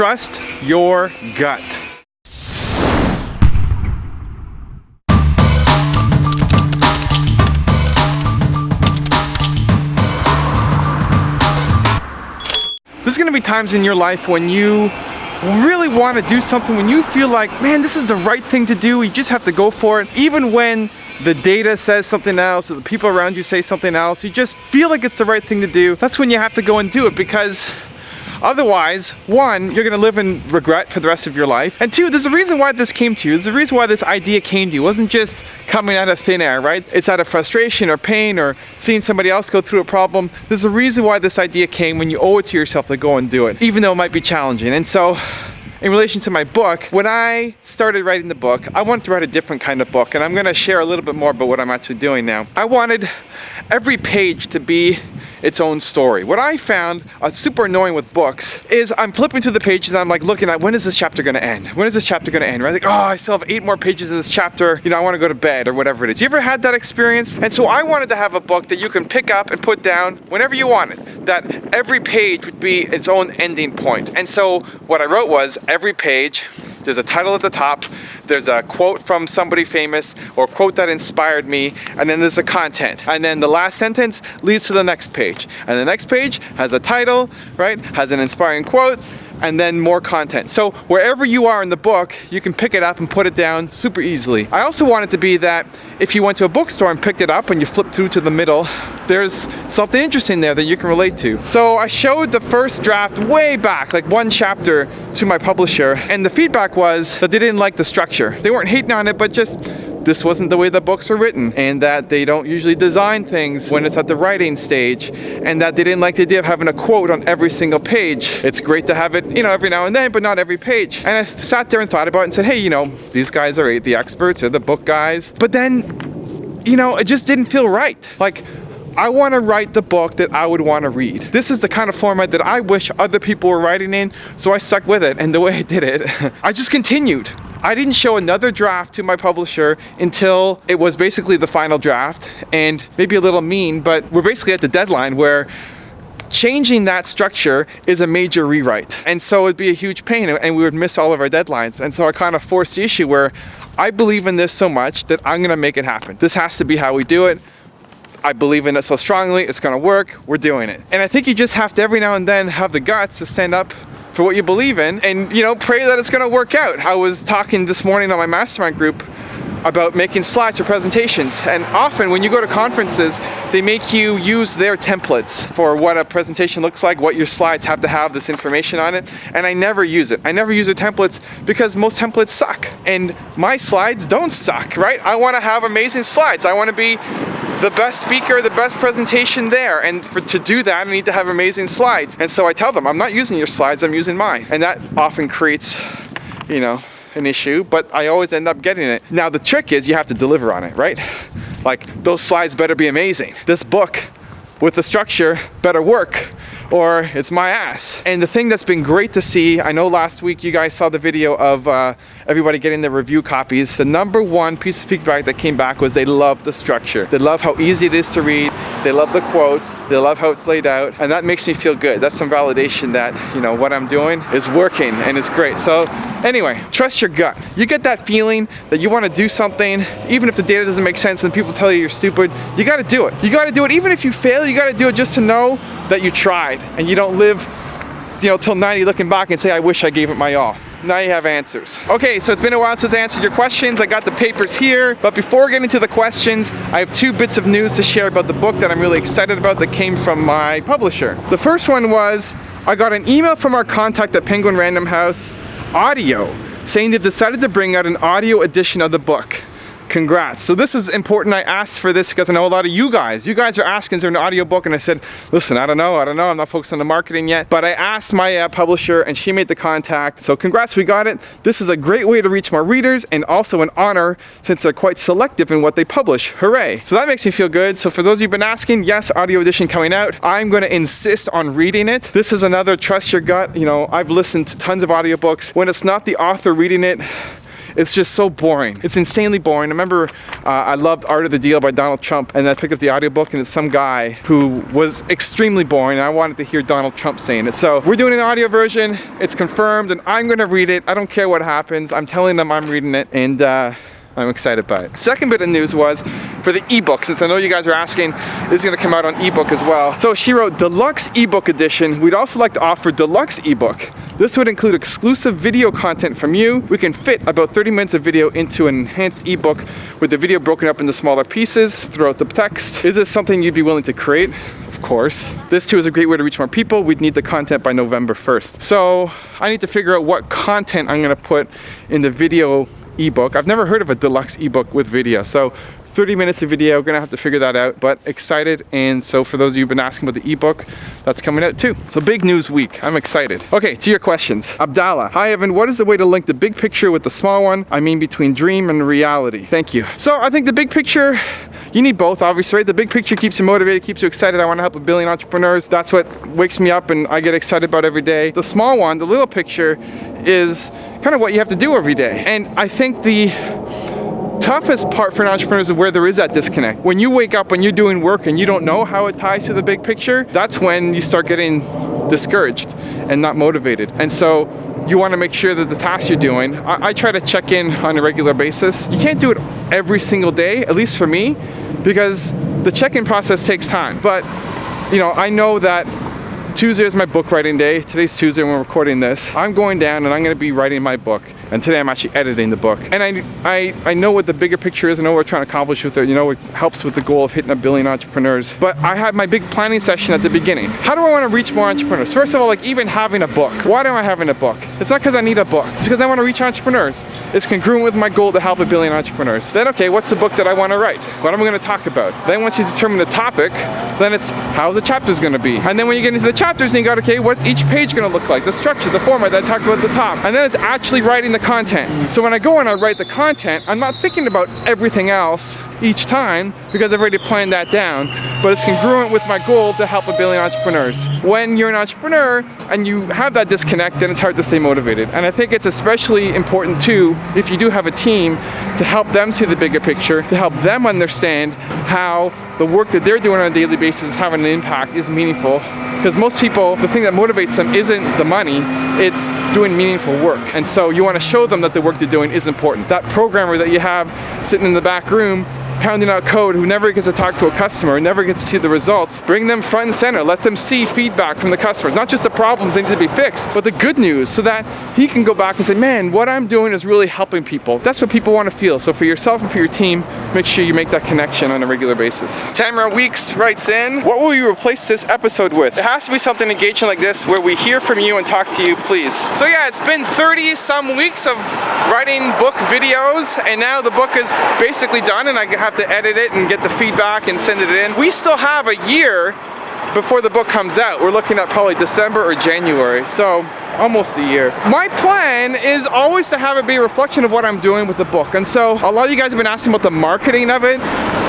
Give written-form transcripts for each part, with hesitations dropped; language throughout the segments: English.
Trust your gut. There's going to be times in your life when you really want to do something, when you feel like, man, this is the right thing to do. You just have to go for it. Even when the data says something else or the people around you say something else, you just feel like it's the right thing to do. That's when you have to go and do it, because otherwise, one, you're going to live in regret for the rest of your life. And two, there's a reason why this came to you. There's a reason why this idea came to you. It wasn't just coming out of thin air, right? It's out of frustration or pain or seeing somebody else go through a problem. There's a reason why this idea came, when you owe it to yourself to go and do it, even though it might be challenging. And so, in relation to my book, when I started writing the book, I wanted to write a different kind of book, and I'm going to share a little bit more about what I'm actually doing now. I wanted every page to be its own story. What I found super annoying with books is I'm flipping through the pages and I'm like looking at, when is this chapter going to end? When is this chapter going to end? Right? Like, oh, I still have 8 more pages in this chapter. You know, I want to go to bed or whatever it is. You ever had that experience? And so I wanted to have a book that you can pick up and put down whenever you want it. That every page would be its own ending point. And so what I wrote was, every page, there's a title at the top, there's a quote from somebody famous or a quote that inspired me, and then there's a content. And then the last sentence leads to the next page. And the next page has a title, right? Has an inspiring quote, and then more content. So wherever you are in the book, you can pick it up and put it down super easily. I also want it to be that if you went to a bookstore and picked it up and you flip through to the middle, there's something interesting there that you can relate to. So I showed the first draft way back, like 1 chapter, to my publisher, and the feedback was that they didn't like the structure. They weren't hating on it, but just this wasn't the way the books were written, and that they don't usually design things when it's at the writing stage, and that they didn't like the idea of having a quote on every single page. It's great to have it, you know, every now and then, but not every page. And I sat there and thought about it and said, hey, you know, these guys are the experts, they're the book guys. But then, you know, it just didn't feel right. Like, I want to write the book that I would want to read. This is the kind of format that I wish other people were writing in, so I stuck with it. And the way I did it, I just continued. I didn't show another draft to my publisher until it was basically the final draft, and maybe a little mean, but we're basically at the deadline where changing that structure is a major rewrite. And so it'd be a huge pain, and we would miss all of our deadlines. And so I kind of forced the issue where I believe in this so much that I'm gonna make it happen. This has to be how we do it. I believe in it so strongly, it's gonna work, we're doing it. And I think you just have to every now and then have the guts to stand up for what you believe in and, you know, pray that it's gonna work out. I was talking this morning on my mastermind group about making slides for presentations, and often when you go to conferences, they make you use their templates for what a presentation looks like, what your slides have to have this information on it, and I never use it. I never use their templates because most templates suck, and my slides don't suck, right? I wanna have amazing slides. I wanna be the best speaker, the best presentation there, and to do that I need to have amazing slides. And so I tell them, I'm not using your slides, I'm using mine. And that often creates, you know, an issue, but I always end up getting it. Now the trick is you have to deliver on it, right? Like, those slides better be amazing. This book with the structure better work, or it's my ass. And the thing that's been great to see, I know last week you guys saw the video of everybody getting their review copies. The #1 piece of feedback that came back was they love the structure. They love how easy it is to read. They love the quotes. They love how it's laid out. And that makes me feel good. That's some validation that, you know, what I'm doing is working and it's great. So anyway, trust your gut. You get that feeling that you want to do something, even if the data doesn't make sense and people tell you you're stupid, you got to do it. You got to do it. Even if you fail, you got to do it just to know that you tried, and you don't live, you know, till 90 looking back and say, I wish I gave it my all. Now you have answers. Okay, so it's been a while since I answered your questions. I got the papers here, but before getting to the questions, I have 2 bits of news to share about the book that I'm really excited about that came from my publisher. The first one was, I got an email from our contact at Penguin Random House Audio saying they've decided to bring out an audio edition of the book. Congrats. So this is important. I asked for this because I know a lot of you guys are asking, is there an audiobook? And I said, listen, I don't know. I'm not focused on the marketing yet. But I asked my publisher and she made the contact. So congrats, we got it. This is a great way to reach more readers and also an honor since they're quite selective in what they publish. Hooray. So that makes me feel good. So for those of you who've been asking, yes, audio edition coming out. I'm going to insist on reading it. This is another trust your gut. You know, I've listened to tons of audiobooks. When it's not the author reading it, it's just so boring. It's insanely boring. I remember I loved Art of the Deal by Donald Trump, and I picked up the audiobook, and it's some guy who was extremely boring, and I wanted to hear Donald Trump saying it. So we're doing an audio version. It's confirmed, and I'm gonna read it. I don't care what happens. I'm telling them I'm reading it, and I'm excited by it. Second bit of news was for the ebook, since I know you guys are asking, this is gonna come out on ebook as well. So she wrote Deluxe Ebook Edition. We'd also like to offer Deluxe Ebook. This would include exclusive video content from you. We can fit about 30 minutes of video into an enhanced ebook with the video broken up into smaller pieces throughout the text. Is this something you'd be willing to create? Of course. This too is a great way to reach more people. We'd need the content by November 1st. So I need to figure out what content I'm gonna put in the video ebook. I've never heard of a deluxe ebook with video, so 30 minutes of video, gonna have to figure that out, but excited. And so for those of you who've been asking about the ebook, that's coming out too. So big news week, I'm excited. Okay, to your questions. Abdalla, hi Evan, what is the way to link the big picture with the small one? I mean between dream and reality. Thank you. So I think the big picture, you need both, obviously, right? The big picture keeps you motivated, keeps you excited. I want to help 1 billion entrepreneurs. That's what wakes me up and I get excited about every day. The small one, the little picture, is kind of what you have to do every day. And I think the toughest part for an entrepreneur is where there is that disconnect. When you wake up and you're doing work and you don't know how it ties to the big picture, that's when you start getting discouraged and not motivated. And so you want to make sure that the tasks you're doing, I try to check in on a regular basis. You can't do it every single day, at least for me, because the check-in process takes time. But you know, I know that Tuesday is my book writing day. Today's Tuesday when we're recording this. I'm going down and I'm going to be writing my book. And today I'm actually editing the book. And I know what the bigger picture is. I know what we're trying to accomplish with it. You know, it helps with the goal of hitting 1 billion entrepreneurs. But I had my big planning session at the beginning. How do I want to reach more entrepreneurs? First of all, like even having a book. Why am I having a book? It's not because I need a book. It's because I want to reach entrepreneurs. It's congruent with my goal to help 1 billion entrepreneurs. Then, okay, what's the book that I want to write? What am I going to talk about? Then once you determine the topic, then it's how the chapter's going to be. And then when you get into the chapters, then you got, okay, what's each page going to look like? The structure, the format that I talked about at the top. And then it's actually writing the content. So when I go and I write the content, I'm not thinking about everything else each time because I've already planned that down, but it's congruent with my goal to help 1 billion entrepreneurs. When you're an entrepreneur and you have that disconnect, then it's hard to stay motivated. And I think it's especially important too, if you do have a team, to help them see the bigger picture, to help them understand how the work that they're doing on a daily basis is having an impact, is meaningful. Because most people, the thing that motivates them isn't the money, it's doing meaningful work. And so you want to show them that the work they're doing is important. That programmer that you have sitting in the back room pounding out code who never gets to talk to a customer, never gets to see the results, bring them front and center, let them see feedback from the customers, not just the problems they need to be fixed, but the good news, so that he can go back and say, man, what I'm doing is really helping people. That's what people want to feel. So for yourself and for your team, make sure you make that connection on a regular basis. Tamera Weeks writes in, what will you replace this episode with? It has to be something engaging like this where we hear from you and talk to you, please. So yeah, it's been 30 some weeks of writing book videos, and now the book is basically done and I have to edit it and get the feedback and send it in. We still have a year before the book comes out. We're looking at probably December or January, so almost a year. My plan is always to have it be a reflection of what I'm doing with the book. And so a lot of you guys have been asking about the marketing of it,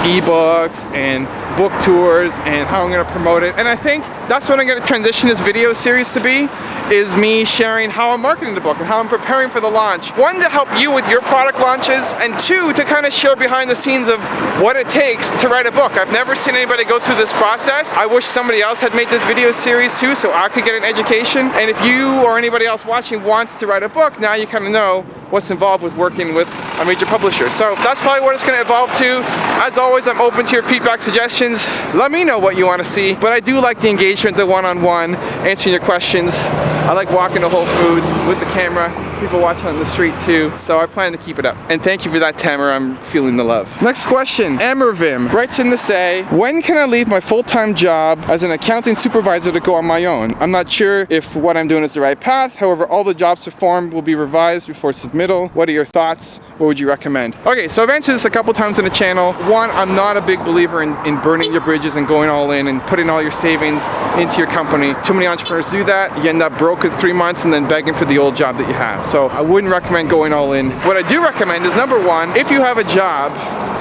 ebooks and book tours and how I'm going to promote it. And I think that's what I'm going to transition this video series to be, is me sharing how I'm marketing the book and how I'm preparing for the launch. One, to help you with your product launches, and two, to kind of share behind the scenes of what it takes to write a book. I've never seen anybody go through this process. I wish somebody else had made this video series too, so I could get an education. And if you or anybody else watching wants to write a book, now you kind of know what's involved with working with a major publisher. So that's probably what it's going to evolve to. As always, I'm open to your feedback, suggestions. Let me know what you want to see. But I do like the engagement, the one-on-one, answering your questions. I like walking to Whole Foods with the camera. People watching on the street too. So I plan to keep it up. And thank you for that, Tamera. I'm feeling the love. Next question. Amervim writes in to say, when can I leave my full-time job as an accounting supervisor to go on my own? I'm not sure if what I'm doing is the right path. However, all the jobs performed will be revised before submittal. What are your thoughts? What would you recommend? Okay, so I've answered this a couple times on the channel. One, I'm not a big believer in burning your bridges and going all in and putting all your savings into your company. Too many entrepreneurs do that. You end up broke in 3 months and then begging for the old job that you have. So I wouldn't recommend going all in. What I do recommend is, number one, if you have a job,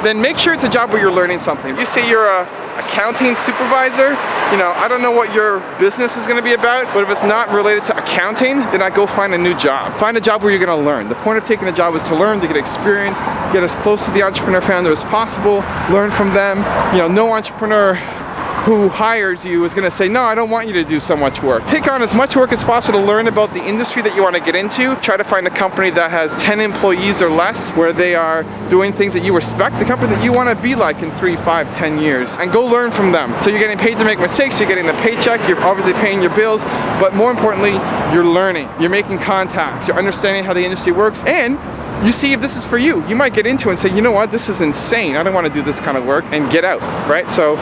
then make sure it's a job where you're learning something. You say you're a accounting supervisor, you know, I don't know what your business is gonna be about, but if it's not related to accounting, then I go find a new job. Find a job where you're gonna learn. The point of taking a job is to learn, to get experience, get as close to the entrepreneur founder as possible, learn from them. You know, no entrepreneur who hires you is going to say, no, I don't want you to do so much work. Take on as much work as possible to learn about the industry that you want to get into. Try to find a company that has 10 employees or less, where they are doing things that you respect, the company that you want to be like in 3, 5, 10 years, and go learn from them. So you're getting paid to make mistakes, you're getting a paycheck, you're obviously paying your bills, but more importantly, you're learning, you're making contacts, you're understanding how the industry works, and you see if this is for you. You might get into it and say, you know what, this is insane. I don't want to do this kind of work, and get out, right? So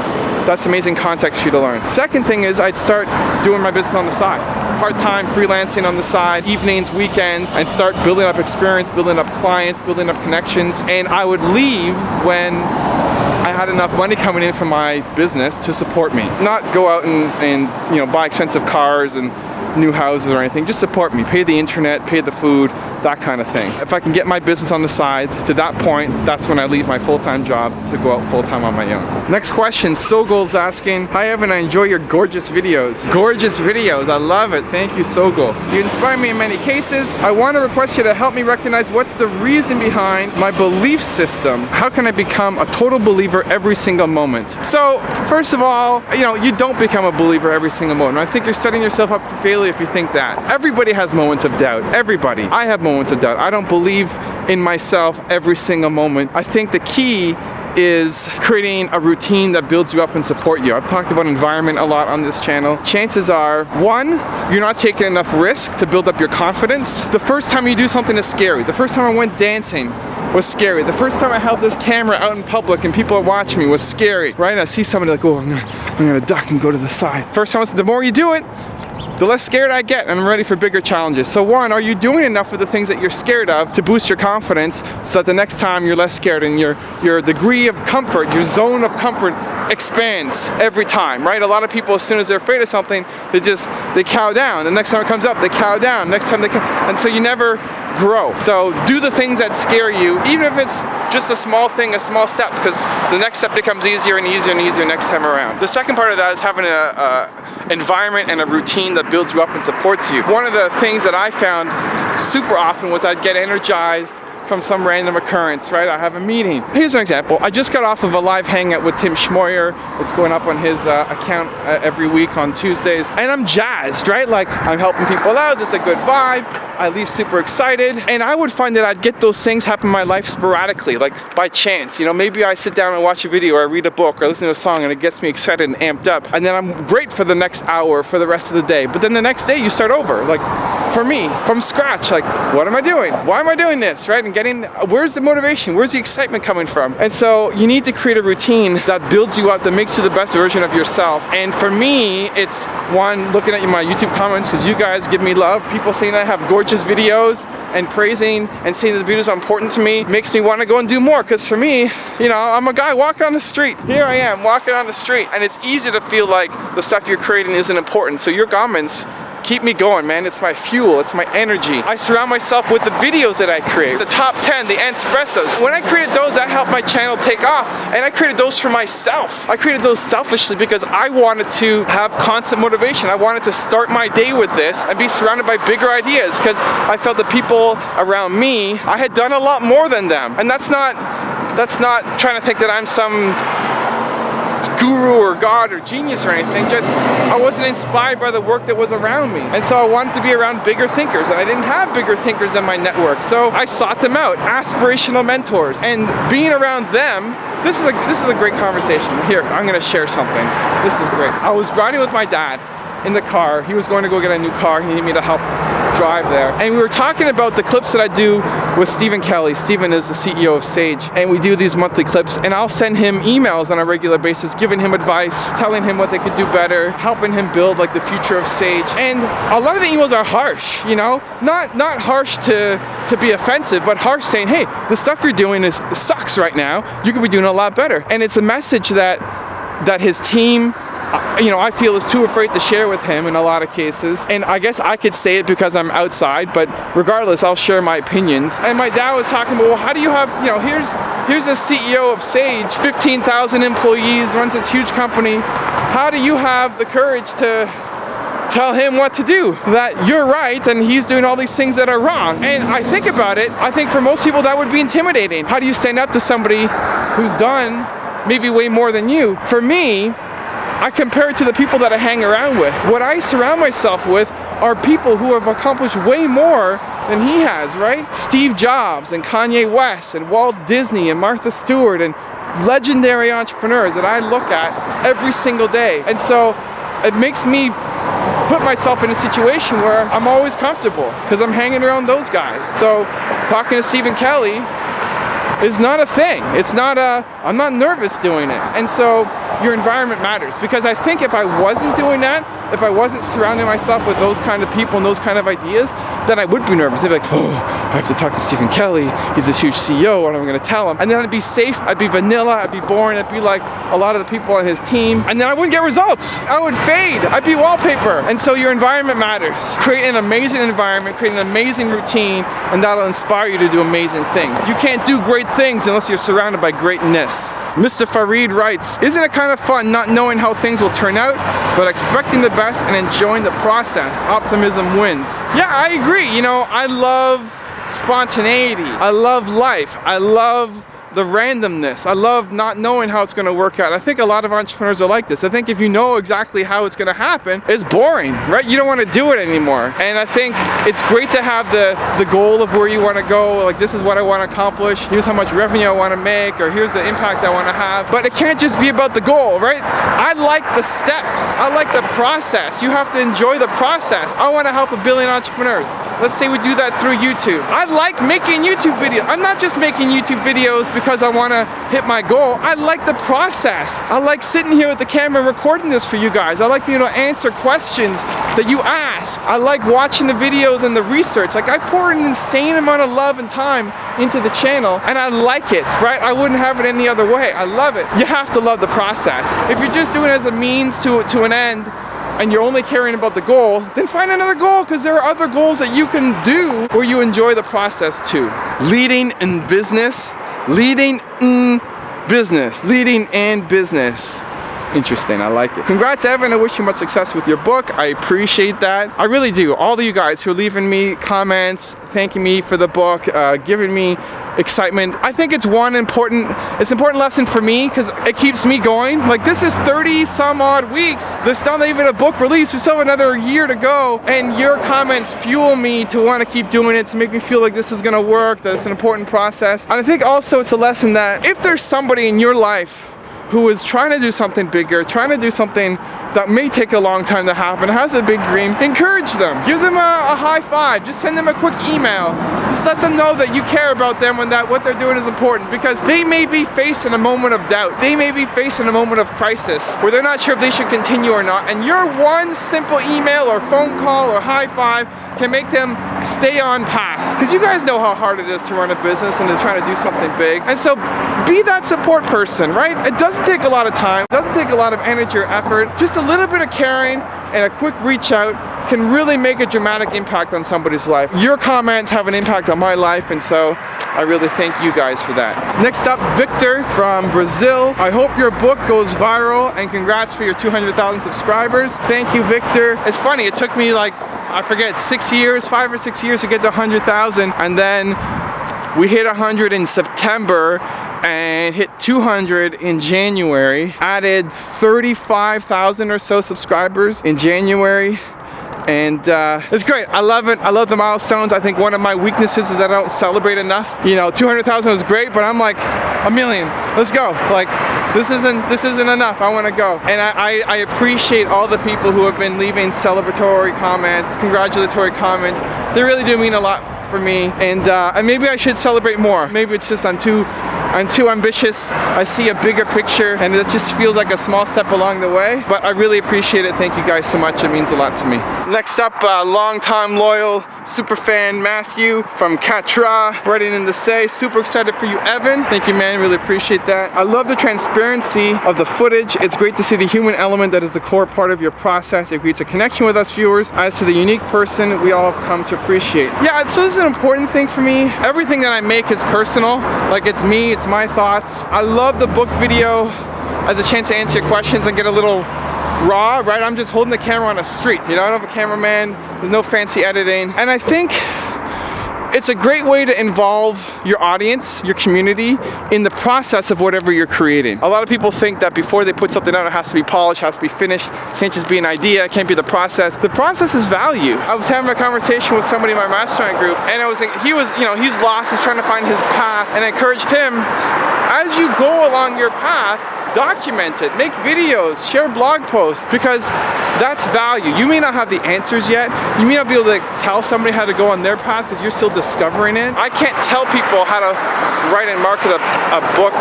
that's amazing context for you to learn. Second thing is I'd start doing my business on the side. Part-time freelancing on the side, evenings, weekends, and start building up experience, building up clients, building up connections. And I would leave when I had enough money coming in from my business to support me. Not go out and you know, buy expensive cars and new houses or anything. Just support me. Pay the internet, pay the food, that kind of thing. If I can get my business on the side, to that point, that's when I leave my full-time job to go out full-time on my own. Next question, Sogol's asking, hi Evan, I enjoy your gorgeous videos. Gorgeous videos, I love it. Thank you, Sogol. You inspire me in many cases. I want to request you to help me recognize what's the reason behind my belief system. How can I become a total believer every single moment? So, first of all, you know, you don't become a believer every single moment. I think you're setting yourself up for failure if you think that. Everybody has moments of doubt. Everybody. I have moments of doubt. I don't believe in myself every single moment. I think the key is creating a routine that builds you up and support you. I've talked about environment a lot on this channel. Chances are, one, you're not taking enough risk to build up your confidence. The first time you do something is scary. The first time I went dancing was scary. The first time I held this camera out in public and people are watching me was scary, right? And I see somebody like, oh, I'm gonna duck and go to the side. First time, the more you do it, the less scared I get, and I'm ready for bigger challenges. So one, are you doing enough of the things that you're scared of to boost your confidence so that the next time you're less scared and your degree of comfort, your zone of comfort expands every time, right? A lot of people, as soon as they're afraid of something, they cow down. The next time it comes up, they cow down. Next time and so you never grow. So do the things that scare you, even if it's just a small thing, a small step, because the next step becomes easier and easier and easier next time around. The second part of that is having an environment and a routine that builds you up and supports you. One of the things that I found super often was I'd get energized from some random occurrence, right? I have a meeting. Here's an example. I just got off of a live hangout with Tim Schmoyer. It's going up on his account every week on Tuesdays. And I'm jazzed, right? Like, I'm helping people out. There's a good vibe. I leave super excited. And I would find that I'd get those things happen in my life sporadically, like by chance. You know, maybe I sit down and watch a video or I read a book or listen to a song and it gets me excited and amped up. And then I'm great for the next hour, for the rest of the day. But then the next day you start over. Like, for me, from scratch, like, what am I doing? Why am I doing this, right? And where's the motivation? Where's the excitement coming from? And so you need to create a routine that builds you up, that makes you the best version of yourself. And for me, it's one, looking at my YouTube comments, because you guys give me love. People saying I have gorgeous videos and praising and saying that the videos are important to me makes me want to go and do more. Because for me, you know, I'm a guy walking on the street. Here I am walking on the street, and it's easy to feel like the stuff you're creating isn't important. So your comments keep me going, man. It's my fuel, it's my energy. I surround myself with the videos that I create, the top 10, the espressos. When I created those, that helped my channel take off, and I created those for myself. I created those selfishly because I wanted to have constant motivation. I wanted to start my day with this and be surrounded by bigger ideas, because I felt the people around me, I had done a lot more than them. And that's not trying to think that I'm some guru or god or genius or anything, just I wasn't inspired by the work that was around me. And so I wanted to be around bigger thinkers, and I didn't have bigger thinkers in my network. So I sought them out, aspirational mentors, and being around them, this is a great conversation. Here, I'm gonna share something. This is great. I was riding with my dad in the car. He was going to go get a new car. He needed me to help drive there. And we were talking about the clips that I do with Stephen Kelly. Stephen is the CEO of Sage. And we do these monthly clips, and I'll send him emails on a regular basis, giving him advice, telling him what they could do better, helping him build like the future of Sage. And a lot of the emails are harsh, you know? Not harsh to be offensive, but harsh saying, hey, the stuff you're doing sucks right now. You could be doing a lot better. And it's a message that his team I feel is too afraid to share with him in a lot of cases. And I guess I could say it because I'm outside, but regardless, I'll share my opinions. And my dad was talking about, well, how do you have, here's the CEO of Sage, 15,000 employees, runs this huge company. How do you have the courage to tell him what to do? That you're right and he's doing all these things that are wrong. And I think about it, I think for most people that would be intimidating. How do you stand up to somebody who's done maybe way more than you? For me, I compare it to the people that I hang around with. What I surround myself with are people who have accomplished way more than he has, right? Steve Jobs and Kanye West and Walt Disney and Martha Stewart and legendary entrepreneurs that I look at every single day. And so it makes me put myself in a situation where I'm always comfortable because I'm hanging around those guys. So talking to Stephen Kelly is not a thing. I'm not nervous doing it. And so your environment matters, because I think if I wasn't doing that, if I wasn't surrounding myself with those kind of people and those kind of ideas, then I would be nervous. I'd be like, oh, I have to talk to Stephen Kelly. He's this huge CEO. What am I going to tell him? And then I'd be safe. I'd be vanilla. I'd be boring. I'd be like a lot of the people on his team. And then I wouldn't get results. I would fade. I'd be wallpaper. And so your environment matters. Create an amazing environment, create an amazing routine, and that'll inspire you to do amazing things. You can't do great things unless you're surrounded by greatness. Mr. Farid writes, isn't it kind of fun not knowing how things will turn out, but expecting the best and enjoying the process? Optimism wins. Yeah, I agree. I love spontaneity. I love life. I love the randomness. I love not knowing how it's going to work out. I think a lot of entrepreneurs are like this. I think if you know exactly how it's going to happen, it's boring, right? You don't want to do it anymore. And I think it's great to have the goal of where you want to go. Like, this is what I want to accomplish. Here's how much revenue I want to make, or here's the impact I want to have. But it can't just be about the goal, right? I like the steps. I like the process. You have to enjoy the process. I want to help 1 billion entrepreneurs. Let's say we do that through YouTube. I like making YouTube videos. I'm not just making YouTube videos because I want to hit my goal. I like the process. I like sitting here with the camera and recording this for you guys. I like being able to answer questions that you ask. I like watching the videos and the research. Like, I pour an insane amount of love and time into the channel, and I like it, right? I wouldn't have it any other way. I love it. You have to love the process. If you're just doing it as a means to an end, and you're only caring about the goal, then find another goal, because there are other goals that you can do where you enjoy the process too. Leading in business. Leading in business. Interesting, I like it. Congrats, Evan. I wish you much success with your book. I appreciate that. I really do. All of you guys who are leaving me comments, thanking me for the book, giving me excitement. I think it's an important lesson for me, because it keeps me going. Like, this is 30 some odd weeks. There's still not even a book release. We still have another year to go. And your comments fuel me to want to keep doing it, to make me feel like this is going to work, that it's an important process. And I think also it's a lesson that if there's somebody in your life who is trying to do something bigger, trying to do something that may take a long time to happen, has a big dream, encourage them. Give them a high five. Just send them a quick email. Just let them know that you care about them and that what they're doing is important, because they may be facing a moment of doubt. They may be facing a moment of crisis where they're not sure if they should continue or not. And your one simple email or phone call or high five can make them stay on path. Because you guys know how hard it is to run a business and to try to do something big. And so be that support person, right? It doesn't take a lot of time, it doesn't take a lot of energy or effort. Just a little bit of caring and a quick reach out can really make a dramatic impact on somebody's life. Your comments have an impact on my life, and so I really thank you guys for that. Next up, Victor from Brazil. I hope your book goes viral, and congrats for your 200,000 subscribers. Thank you, Victor. It's funny, it took me like, I forget, 5 or 6 years to get to 100,000, and then we hit 100 in September and hit 200 in January. Added 35,000 or so subscribers in January. And it's great. I love it. I love the milestones. I think one of my weaknesses is that I don't celebrate enough. 200,000 was great, but I'm like, 1 million. Let's go. Like, this isn't enough. I want to go. And I appreciate all the people who have been leaving celebratory comments, congratulatory comments. They really do mean a lot for me, and maybe I should celebrate more. Maybe it's just I'm too I'm too ambitious. I see a bigger picture and it just feels like a small step along the way. But I really appreciate it. Thank you guys so much. It means a lot to me. Next up, long-time loyal super fan Matthew from Katra, writing in to say, super excited for you, Evan. Thank you, man. Really appreciate that. I love the transparency of the footage. It's great to see the human element that is the core part of your process. It creates a connection with us viewers as to the unique person we all have come to appreciate. Yeah, so this is an important thing for me. Everything that I make is personal. Like, it's me, it's my thoughts. I love the book video as a chance to answer your questions and get a little raw, right? I'm just holding the camera on a street. You know, I don't have a cameraman, there's no fancy editing. And I think it's a great way to involve your audience, your community, in the process of whatever you're creating. A lot of people think that before they put something out, it has to be polished, has to be finished, can't just be an idea, it can't be the process. The process is value. I was having a conversation with somebody in my mastermind group, and he was, you know, he's lost, he's trying to find his path, and I encouraged him, as you go along your path, document it, make videos, share blog posts, because that's value. You may not have the answers yet. You may not be able to tell somebody how to go on their path because you're still discovering it. I can't tell people how to write and market a book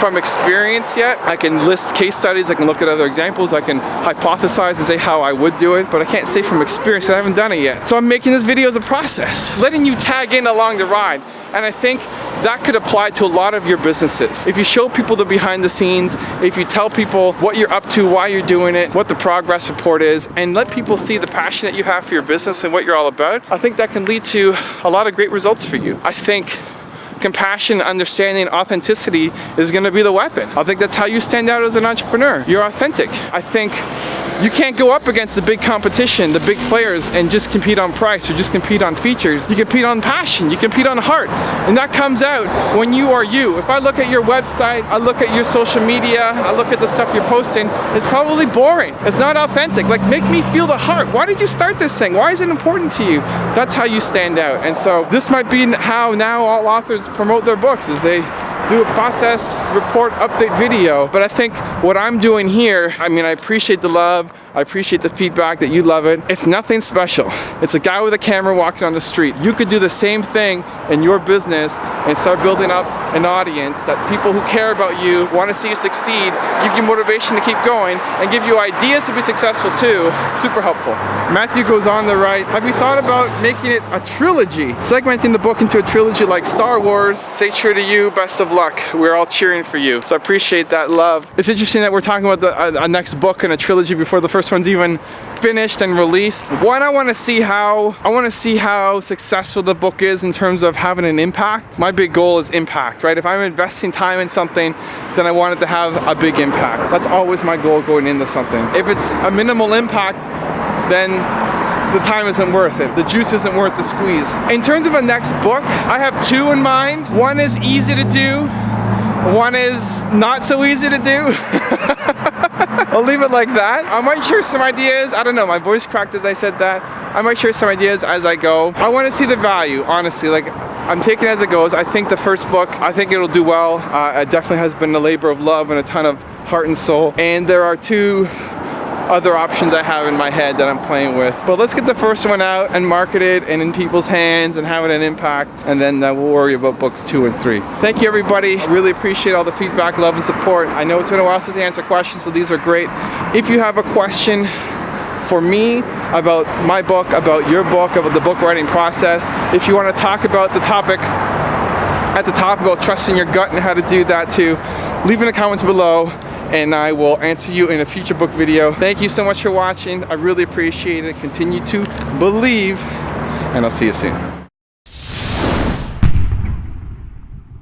from experience yet. I can list case studies, I can look at other examples, I can hypothesize and say how I would do it, but I can't say from experience because I haven't done it yet. So I'm making this video as a process, letting you tag in along the ride. And I think that could apply to a lot of your businesses. If you show people the behind the scenes, if you tell people what you're up to, why you're doing it, what the progress report is, and let people see the passion that you have for your business and what you're all about, I think that can lead to a lot of great results for you. I think compassion, understanding, authenticity is gonna be the weapon. I think that's how you stand out as an entrepreneur. You're authentic. I think you can't go up against the big competition, the big players, and just compete on price or just compete on features. You compete on passion, you compete on heart. And that comes out when you are you. If I look at your website, I look at your social media, I look at the stuff you're posting, it's probably boring. It's not authentic. Like, make me feel the heart. Why did you start this thing? Why is it important to you? That's how you stand out. And so this might be how now all authors promote their books, is they do a process, report, update video. But I think what I'm doing here, I mean, I appreciate the love, I appreciate the feedback that you love it. It's nothing special. It's a guy with a camera walking on the street. You could do the same thing in your business and start building up an audience that people who care about you, want to see you succeed, give you motivation to keep going, and give you ideas to be successful too. Super helpful. Matthew goes on the right. Have you thought about making it a trilogy? Segmenting the book into a trilogy like Star Wars. Stay true to you, best of luck. We're all cheering for you. So I appreciate that love. It's interesting that we're talking about a next book and a trilogy before the first one's even finished and released. One, I want to see how successful the book is in terms of having an impact. My big goal is impact, right? If I'm investing time in something, then I want it to have a big impact. That's always my goal going into something. If it's a minimal impact, then the time isn't worth it. The juice isn't worth the squeeze. In terms of a next book, I have two in mind. One is easy to do. One is not so easy to do. I'll leave it like that. I might share some ideas. I don't know, my voice cracked as I said that. I might share some ideas as I go. I want to see the value, honestly. Like, I'm taking it as it goes. I think the first book, I think it'll do well. It definitely has been a labor of love and a ton of heart and soul. And there are two other options I have in my head that I'm playing with. But let's get the first one out and market it and in people's hands and have it an impact, and then we'll worry about books 2 and 3. Thank you, everybody. Really appreciate all the feedback, love, and support. I know it's been a while since I answered questions, so these are great. If you have a question for me about my book, about your book, about the book writing process, if you want to talk about the topic at the top about trusting your gut and how to do that too, leave in the comments below, and I will answer you in a future book video. Thank you so much for watching. I really appreciate it. Continue to believe, and I'll see you soon.